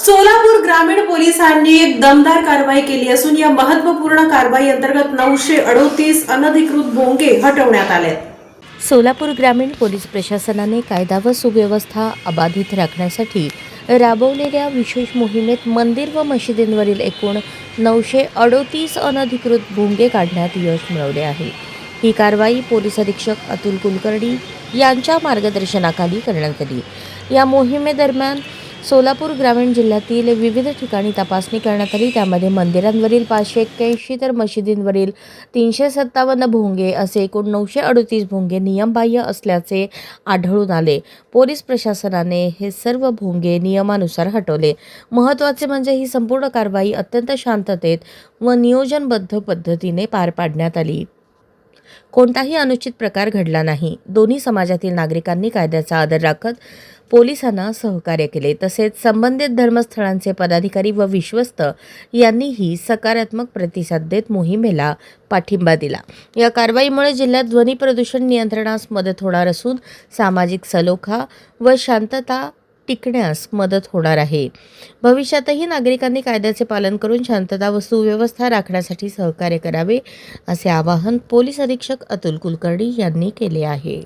सोलापूर ग्रामीण पोलिसांनी एक दमदार कारवाई केली असून या महत्त्वपूर्ण कारवाई अंतर्गत 938 अनधिकृत भोंगे हटवण्यात आले। सोलापूर ग्रामीण पोलीस प्रशासनाने कायदा व सुव्यवस्था अबाधित राखण्यासाठी राबवलेल्या विशेष मोहिमेत मंदिर व मशिदींवरील एकूण 938 अनधिकृत भोंगे काढण्यात यश मिळवले आहे। ही कारवाई पोलीस अधीक्षक अतुल कुलकर्णी यांच्या मार्गदर्शनाखाली करण्यात आली। या मोहिमेदरम्यान सोलापूर ग्रामीण जिल्ह्यातील विविध ठिकाणी तपासणी करण्यात आली। त्यामध्ये मंदिरांवरील 581 तर मशिदींवरील 357 भोंगे असे एकूण 938 भोंगे नियमबाह्य असल्याचे आढळून आले। पोलीस प्रशासनाने हे सर्व भोंगे नियमानुसार हटवले। महत्त्वाचे म्हणजे ही संपूर्ण कारवाई अत्यंत शांततेत व नियोजनबद्ध पद्धतीने पार पाडण्यात आली। कोणताही अनुचित प्रकार घडला नाही। दोन्ही समाजातील नागरिकांनी कायद्याचा आदर राखत पोलिसांना सहकार्य केले। तसेच संबंधित धर्मस्थळांचे पदाधिकारी व विश्वस्त यांनीही सकारात्मक प्रतिसाद देत मोहिमेला पाठिंबा दिला। या कारवाईमुळे जिल्ह्यात ध्वनी प्रदूषण नियंत्रणास मदत होणार असून सामाजिक सलोखा व शांतता टिकण्यास मदत होणार आहे। भविष्यातही नागरिकांनी कायद्याचे पालन करून शांतता व सुव्यवस्था राखण्यासाठी सहकार्य करावे असे आवाहन पोलीस अधीक्षक अतुल कुलकर्णी यांनी केले आहे।